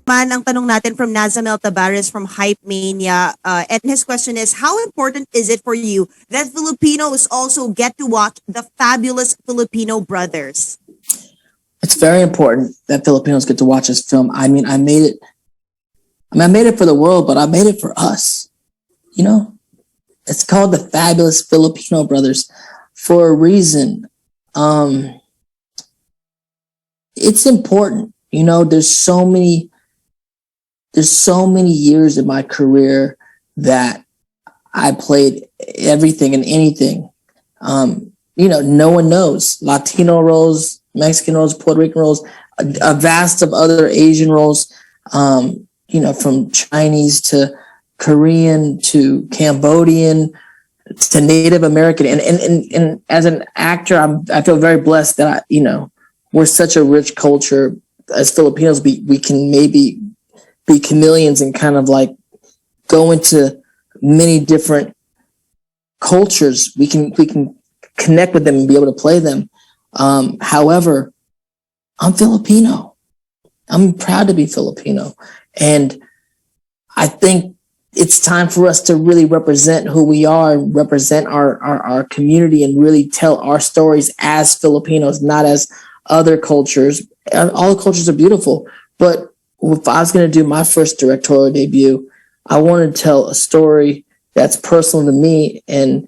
naman ang tanong natin from Nazamel Tabares from Hype Mania. And his question is, how important is it for you that Filipinos also get to watch the Fabulous Filipino Brothers? It's very important that Filipinos get to watch this film. I mean, I made it for the world, but I made it for us. You know, it's called the Fabulous Filipino Brothers for a reason. It's important. You know, there's so many years in my career that I played everything and anything. You know, no one knows. Latino roles, Mexican roles, Puerto Rican roles, a vast of other Asian roles, you know, from Chinese to Korean to Cambodian to Native American. And as an actor, I feel very blessed that you know, we're such a rich culture. As Filipinos, we can maybe be chameleons and kind of like go into many different cultures. We can connect with them and be able to play them. However, I'm Filipino. I'm proud to be Filipino. And I think it's time for us to really represent who we are and represent our community and really tell our stories as Filipinos, not as other cultures. All cultures are beautiful, but if I was going to do my first directorial debut, I wanted to tell a story that's personal to me and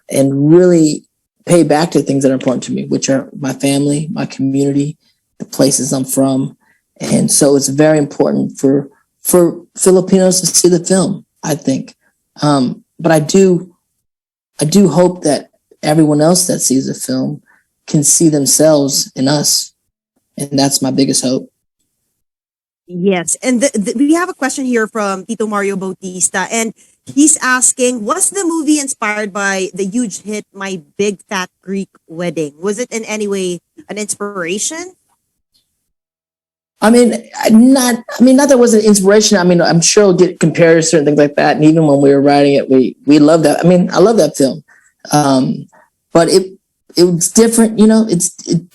really pay back to things that are important to me, which are my family, my community, the places I'm from. And so it's very important for Filipinos to see the film, I think. But I do hope that everyone else that sees the film can see themselves in us. And that's my biggest hope. Yes. And we have a question here from Tito Mario Bautista. And he's asking, was the movie inspired by the huge hit My Big Fat Greek Wedding? Was it in any way an inspiration? I mean, not that it was an inspiration. I mean, I'm sure we'll get comparisons and things like that. And even when we were writing it, we loved that. I mean, I love that film. But it was different, you know, it's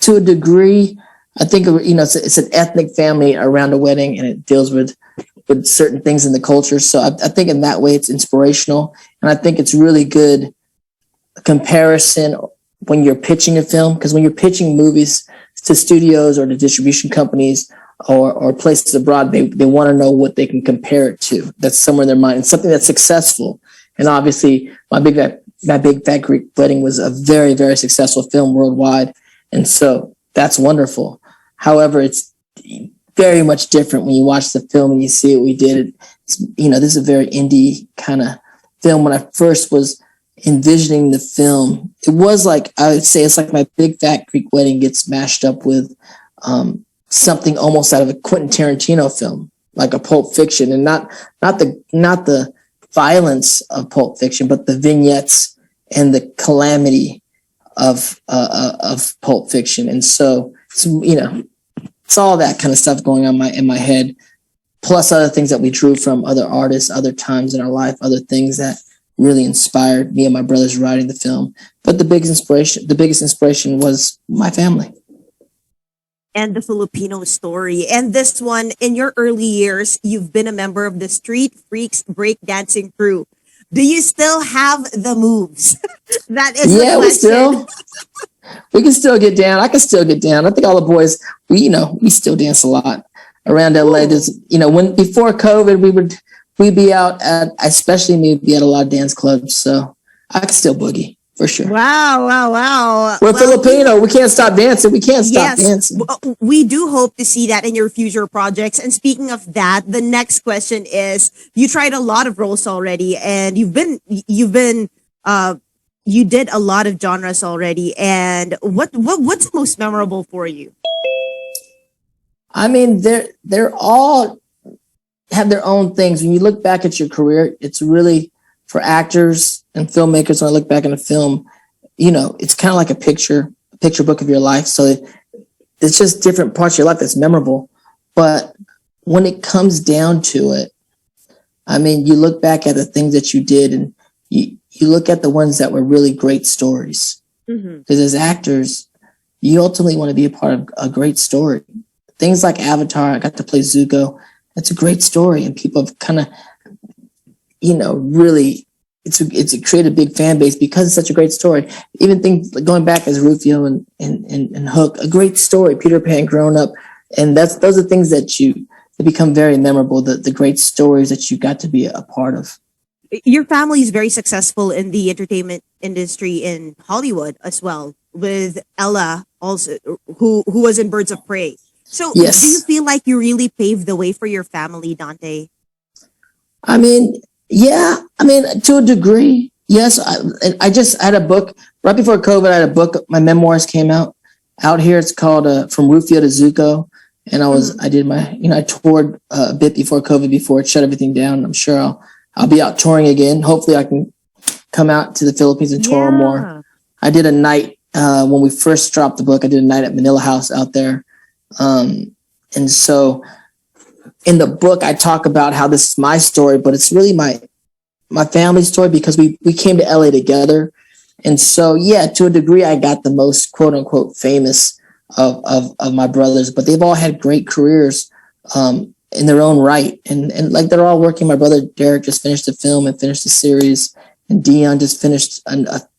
to a degree. I think, you know, it's an ethnic family around a wedding, and it deals with certain things in the culture. So I think in that way it's inspirational. And I think it's really good comparison when you're pitching a film, because when you're pitching movies to studios or to distribution companies or places abroad, they want to know what they can compare it to. That's somewhere in their mind. It's something that's successful. And obviously My Big Fat Greek Wedding was a very, very successful film worldwide. And so that's wonderful. However, it's very much different when you watch the film and you see what we did. You know, this is a very indie kind of film. When I first was envisioning the film, it was like, I would say it's like My Big Fat Greek Wedding gets mashed up with something almost out of a Quentin Tarantino film, like a Pulp Fiction, and not the violence of Pulp Fiction, but the vignettes and the calamity of Pulp Fiction. And so, you know, it's all that kind of stuff going on in my head, plus other things that we drew from other artists, other times in our life, other things that really inspired me and my brothers writing the film. But the biggest inspiration was my family. And the Filipino story. And this one, in your early years, you've been a member of the Street Freaks breakdancing crew. Do you still have the moves? That is the question. We can still get down. I can still get down. I think all the boys, we still dance a lot around LA. There's, you know, when before COVID, we'd be out at, especially me, be at a lot of dance clubs. So I can still boogie for sure. Wow. We're Filipino. We can't stop dancing. We can't stop dancing. We do hope to see that in your future projects. And speaking of that, the next question is, you tried a lot of roles already, and you did a lot of genres already. And what's most memorable for you? I mean, they're all have their own things. When you look back at your career, it's really, for actors and filmmakers, when I look back in a film, you know, it's kind of like a picture book of your life. So it's just different parts of your life that's memorable. But when it comes down to it, I mean, you look back at the things that you did, and you look at the ones that were really great stories. Because as actors, you ultimately want to be a part of a great story. Things like Avatar, I got to play Zuko. that's a great story, and people have kind of, really, it's created a big fan base because it's such a great story. Even things like going back as Rufio and Hook, a great story. Peter Pan grown up, and those are things that become very memorable. The great stories that you got to be a part of. Your family is very successful in the entertainment industry in Hollywood as well, with Ella also, who was in Birds of Prey. So, do you Yes, feel like you really paved the way for your family, Dante? I mean, yeah, I mean, to a degree, yes. I just had a book right before COVID. I had a book. My memoirs came out here. It's called "From Rufio to Zuko," and Mhm. I did my, I toured a bit before COVID, before it shut everything down. I'm sure I'll be out touring again. Hopefully, I can come out to the Philippines and tour more. Yeah. I did a night when we first dropped the book. I did a night at Manila House out there, and so in the book, I talk about how this is my story, but it's really my family's story because we came to LA together. And so, yeah, to a degree, I got the most quote unquote famous of my brothers, but they've all had great careers in their own right. And like they're all working. My brother Derek just finished a film and finished a series, and Dion just finished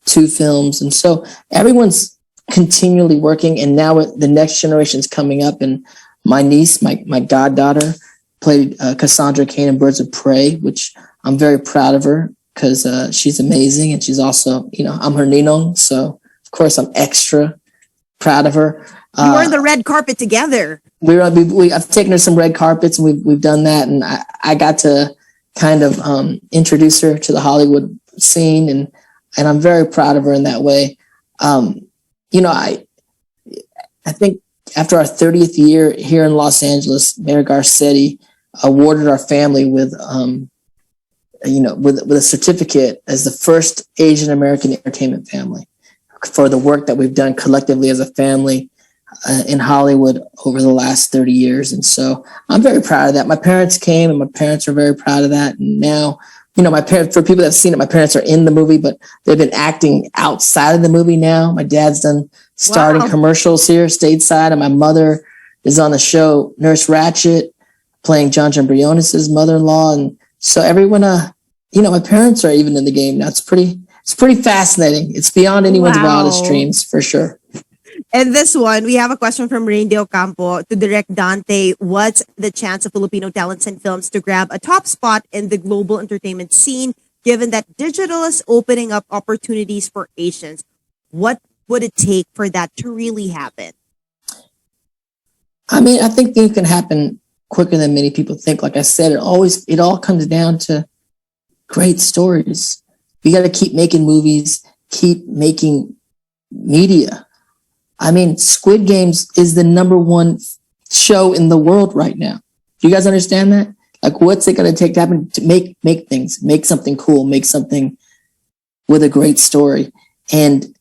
two films. And so everyone's continually working. And now the next generation's coming up. And my niece, my goddaughter, played Cassandra Cain in Birds of Prey, which I'm very proud of her because she's amazing, and she's also, I'm her ninong, so of course I'm extra proud of her. You were on the red carpet together. I've taken her some red carpets, and we've done that, and I got to kind of introduce her to the Hollywood scene, and I'm very proud of her in that way. I think after our 30th year here in Los Angeles, Mayor Garcetti awarded our family with with a certificate as the first Asian American entertainment family for the work that we've done collectively as a family in Hollywood over the last 30 years. And so I'm very proud of that. My parents came, and my parents are very proud of that. And now, my parents, for people that have seen it, my parents are in the movie, but they've been acting outside of the movie now. My dad's done starring Wow. commercials here stateside, and my mother is on the show Nurse Ratchet, playing John Jambrionis' mother-in-law. And so everyone, my parents are even in the game now. It's pretty fascinating. It's beyond anyone's wildest Wow. dreams, for sure. And this one, we have a question from Rain de Ocampo to direct Dante. What's the chance of Filipino talents and films to grab a top spot in the global entertainment scene, given that digital is opening up opportunities for Asians? What would it take for that to really happen? I mean, I think things can happen quicker than many people think. Like I said, it all comes down to great stories. We got to keep making movies, keep making media. I mean, Squid Games is the number one show in the world right now. Do you guys understand that? Like, what's it going to take to happen to make things, make something cool, make something with a great story? And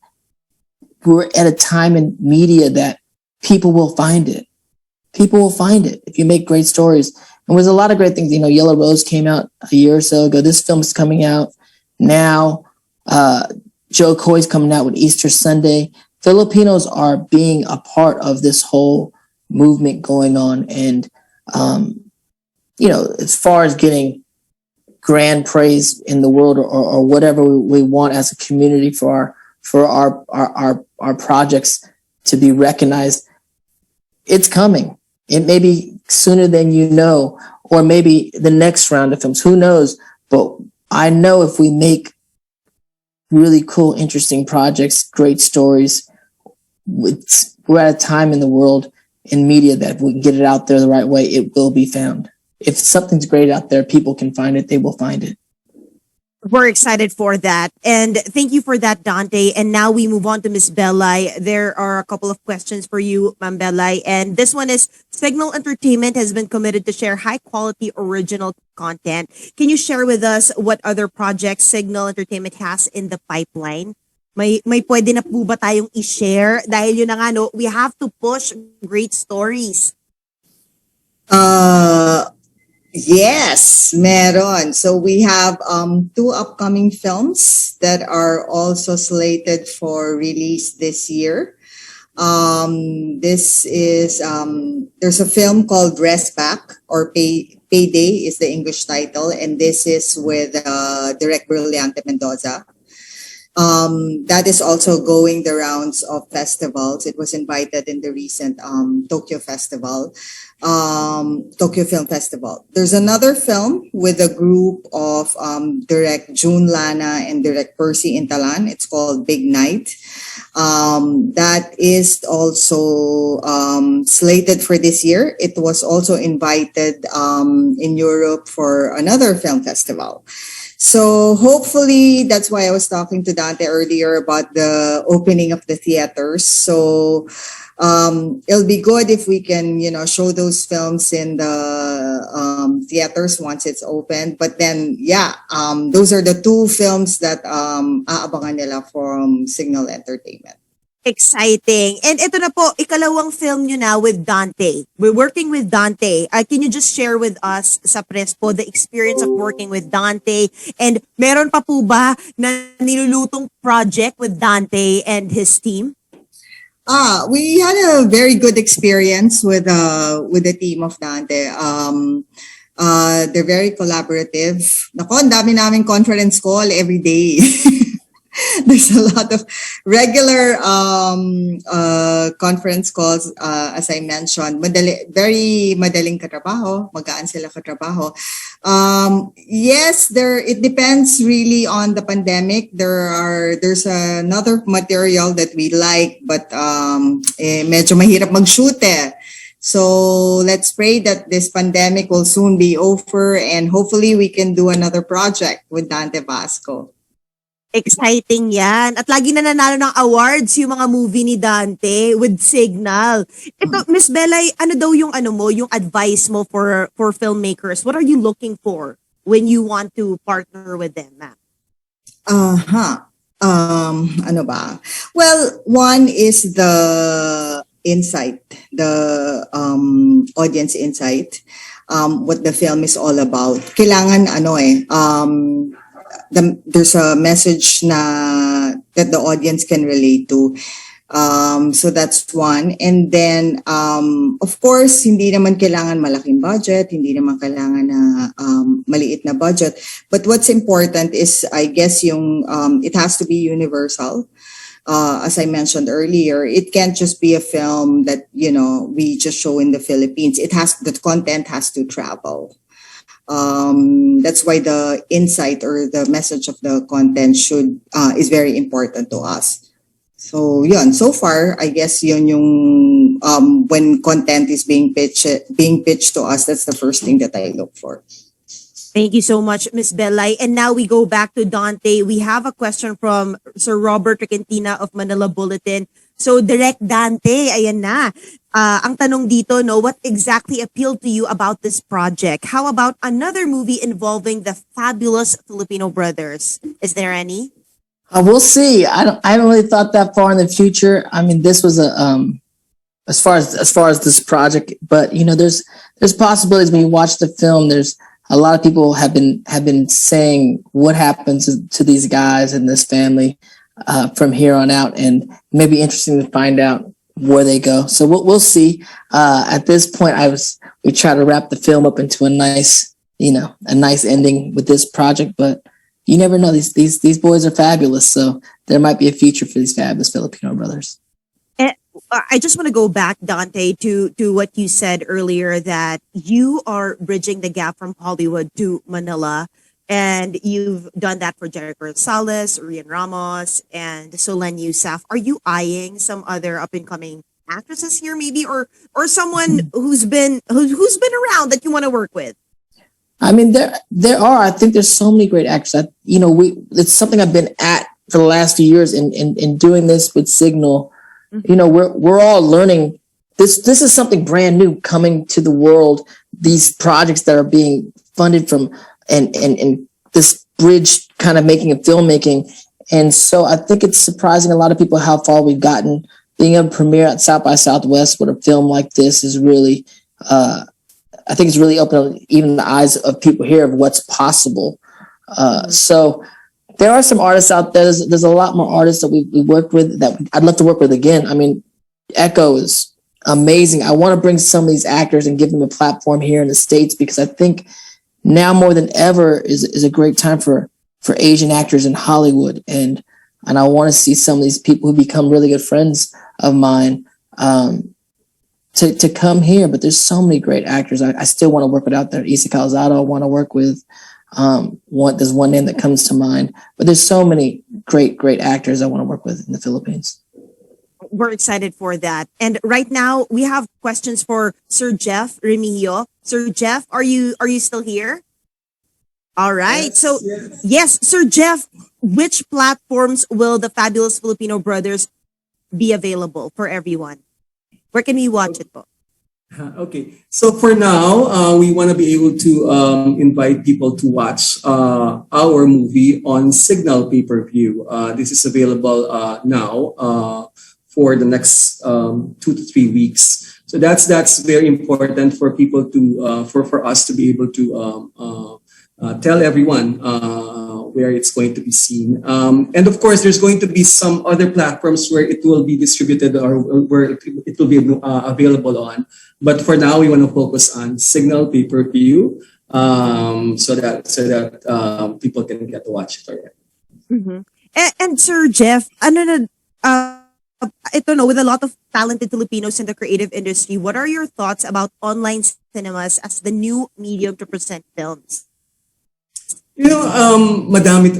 we're at a time in media that people will find it. People will find it if you make great stories. And there's a lot of great things. Yellow Rose came out a year or so ago. This film is coming out now. Joe Coy's coming out with Easter Sunday. Filipinos are being a part of this whole movement going on. And, as far as getting grand praise in the world, or whatever we want as a community for our projects to be recognized, it's coming. It may be sooner than you know, or maybe the next round of films. Who knows? But I know if we make really cool, interesting projects, great stories, we're at a time in the world in media that if we can get it out there the right way, it will be found. If something's great out there, people can find it. They will find it. We're excited for that. And thank you for that, Dante. And now we move on to Miss Belay. There are a couple of questions for you, Ma'am Belay. And this one is, Cignal Entertainment has been committed to share high quality original content. Can you share with us what other projects Cignal Entertainment has in the pipeline? May pwede na po ba tayong i-share? Dahil yun na nga, no, we have to push great stories. Uh, yes, meron. So we have two upcoming films that are also slated for release this year. This is there's a film called Rest Back or Payday is the English title, and this is with Direct Brillante Mendoza. That is also going the rounds of festivals. It was invited in the recent Tokyo Film Festival. There's another film with a group of direct June Lana and direct Percy Intalan. It's called Big Night. That is also slated for this year. It was also invited in Europe for another film festival. So hopefully that's why I was talking to Dante earlier about the opening of the theaters. So it'll be good if we can, show those films in the theaters once it's open. But then, those are the two films that aabangan nila from Cignal Entertainment. Exciting. And ito na po, ikalawang film nyo na with Dante. We're working with Dante. Can you just share with us sa press po the experience of working with Dante? And meron pa po ba na nilulutong project with Dante and his team? We had a very good experience with the team of Dante. They're very collaborative. Nako, ang dami naming conference call every day. There's a lot of regular conference calls, as I mentioned. Very madaling katrabaho, magaan sila katrabaho. Yes, it depends really on the pandemic. There's another material that we like, but medyo mahirap mag-shoot eh. So let's pray that this pandemic will soon be over and hopefully we can do another project with Dante Basco. Exciting yan. At lagi na nanalo ng awards yung mga movie ni Dante with Cignal. Ito, Miss Bella, ano daw yung yung advice mo for filmmakers? What are you looking for when you want to partner with them, ma'am? Ano ba? Well, one is the insight, the audience insight, what the film is all about. Kailangan there's a message that the audience can relate to. So that's one. And then, of course, hindi naman kailangan malaking budget, hindi naman kailangan na maliit na budget. But what's important is, I guess, it has to be universal. As I mentioned earlier, it can't just be a film that, we just show in the Philippines. The content has to travel. That's why the insight or the message of the content is very important to us. So yun, so far I guess yun yung when content is being pitched to us, that's the first thing that I look for. Thank you so much, Miss Belay. And now we go back to Dante. We have a question from Sir Robert Requentina of Manila Bulletin. So, Direct Dante, ayan na. Ang tanong dito, what exactly appealed to you about this project? How about another movie involving the Fabulous Filipino Brothers? Is there any? We'll see. I haven't really thought that far in the future. I mean, this was as far as this project, but there's possibilities when you watch the film. There's a lot of people have been saying what happens to these guys and this family from here on out, and it may be interesting to find out where they go. So we'll see. At this point, we try to wrap the film up into a nice ending with this project, but you never know. These boys are fabulous, so there might be a future for these fabulous Filipino brothers. I just want to go back, Dante, to what you said earlier, that you are bridging the gap from Hollywood to Manila. And you've done that for Jericho Rosales, Rian Ramos, and Solen Yusuf. Are you eyeing some other up and coming actresses here, maybe, or someone who's been around that you want to work with? I mean, there are. I think there's so many great actors. It's something I've been at for the last few years in doing this with Cignal. We're all learning. This is something brand new coming to the world. These projects that are being funded from and this bridge kind of making of filmmaking. And so I think it's surprising a lot of people how far we've gotten. Being able to premiere at South by Southwest with a film like this is really, I think it's really opened even the eyes of people here of what's possible. So there are some artists out there. There's a lot more artists that we worked with that I'd love to work with again. I mean, Echo is amazing. I want to bring some of these actors and give them a platform here in the States, because I think now more than ever is a great time for Asian actors in Hollywood. And I want to see some of these people who become really good friends of mine to come here. But there's so many great actors I still want to work with out there. Isa Calzado I want to work with. There's one name that comes to mind, but there's so many great actors I want to work with in the Philippines. We're excited for that. And right now we have questions for Sir Jeff Remigio. Sir Jeff, are you still here? All right. So yes, Sir Jeff, which platforms will the Fabulous Filipino Brothers be available for everyone? Where can we watch it po? Okay, so for now, we want to be able to invite people to watch our movie on Cignal pay-per-view. This is available now for the next 2 to 3 weeks. So that's very important for people to for us to be able to tell everyone where it's going to be seen. And of course, there's going to be some other platforms where it will be distributed or where it will be available on. But for now, we want to focus on Cignal pay-per-view so that people can get to watch it already. Mm-hmm. And Sir Jeff, ito no, with a lot of talented Filipinos in the creative industry, what are your thoughts about online cinemas as the new medium to present films? You know, madami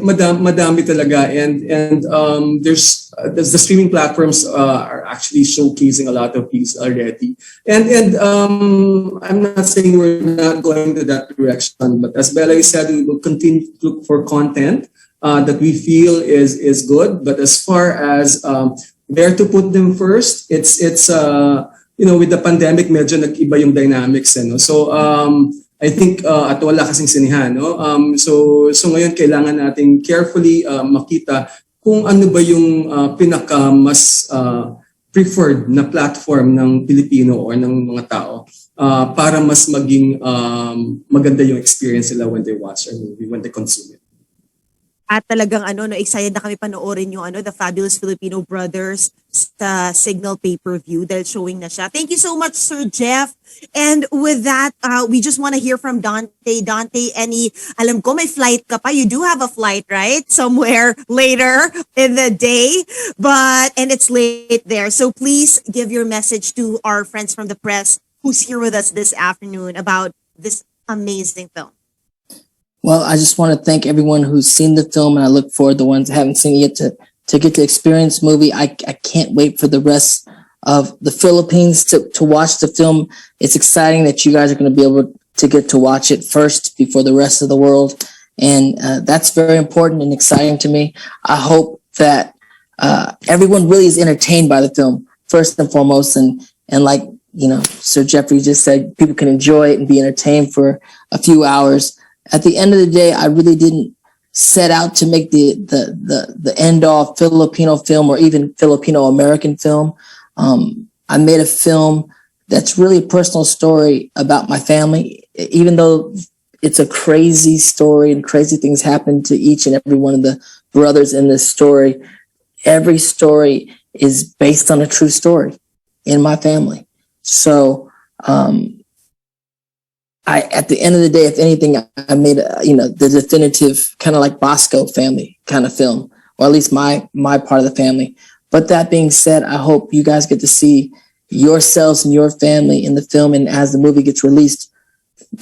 talaga, and there's the streaming platforms are actually showcasing a lot of these already, and I'm not saying we're not going to that direction, but as Bella said, we will continue to look for content that we feel is good. But as far as where to put them first, it's you know, with the pandemic, medyo nag-iba yung dynamics, no? So I think at wala kasing sinihan, no? So ngayon kailangan nating carefully makita kung ano ba yung pinaka mas preferred na platform ng Pilipino or ng mga tao para mas maging maganda yung experience nila when they watch our movie, when they consume it. At talagang excited na kami panoorin yung The Fabulous Filipino Brothers sa Cignal pay-per-view dahil showing na siya. Thank you so much, Sir Jeff. And with that, we just want to hear from Dante. Dante, alam ko may flight ka pa. You do have a flight, right? Somewhere later in the day. And it's late there. So please give your message to our friends from the press who's here with us this afternoon about this amazing film. Well, I just want to thank everyone who's seen the film, and I look forward to the ones that haven't seen it yet to get to experience the movie. I can't wait for the rest of the Philippines to watch the film. It's exciting that you guys are going to be able to get to watch it first before the rest of the world. And that's very important and exciting to me. I hope that everyone really is entertained by the film, first and foremost. And like, Sir Jeffrey just said, people can enjoy it and be entertained for a few hours. At the end of the day, I really didn't set out to make the end all Filipino film or even Filipino American film. I made a film that's really a personal story about my family, even though it's a crazy story and crazy things happen to each and every one of the brothers in this story. Every story is based on a true story in my family. So, at the end of the day, if anything, I made the definitive kind of like Basco family kind of film, or at least my part of the family. But that being said, I hope you guys get to see yourselves and your family in the film, and as the movie gets released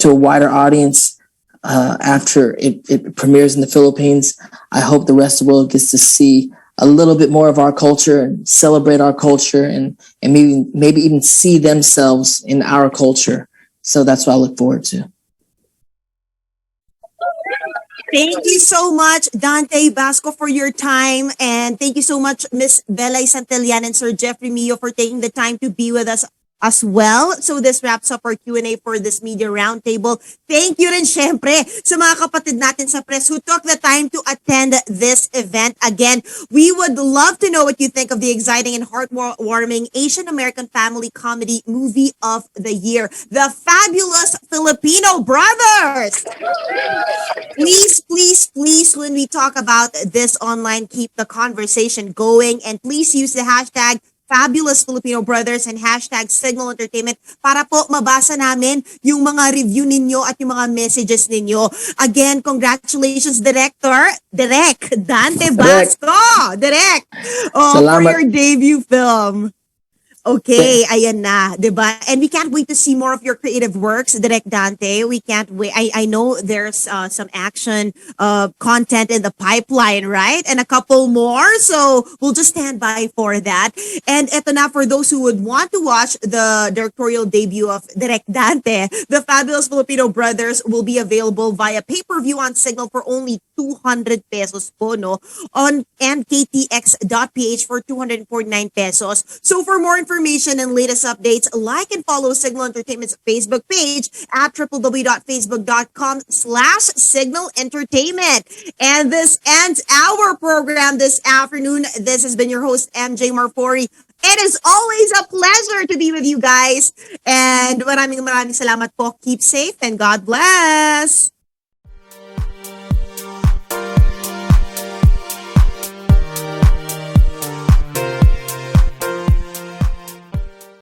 to a wider audience after it premieres in the Philippines, I hope the rest of the world gets to see a little bit more of our culture and celebrate our culture, and maybe even see themselves in our culture. So that's what I look forward to. Thank you so much, Dante Basco, for your time. And thank you so much, Miss Bella Santillan and Sir Jeffrey Mio, for taking the time to be with us as well. So this wraps up our Q&A for this media roundtable. Thank you rin syempre sa mga kapatid natin sa press who took the time to attend this event. Again, we would love to know what you think of the exciting and heartwarming Asian American family comedy movie of the year, The Fabulous Filipino Brothers. Please, when we talk about this online, keep the conversation going, and please use the hashtag Fabulous Filipino Brothers and hashtag Cignal Entertainment para po mabasa namin yung mga review ninyo at yung mga messages ninyo. Again, congratulations, Direk Dante Direk. Basco, Direk, for Salamat. your debut film. Okay, ayan na, 'di ba? And we can't wait to see more of your creative works, Direct Dante. We can't wait. I know there's some action content in the pipeline, right? And a couple more. So, we'll just stand by for that. And eto na, for those who would want to watch the directorial debut of Direct Dante, the Fabulous Filipino Brothers will be available via pay-per-view on Cignal for only 200 pesos po, no? On and KTX.ph for 249 pesos. So for more information and latest updates, like and follow Cignal Entertainment's Facebook page at www.facebook.com/Cignal Entertainment. And this ends our program this afternoon. This has been your host, MJ Marfori. It is always a pleasure to be with you guys. And maraming salamat po. Keep safe and God bless.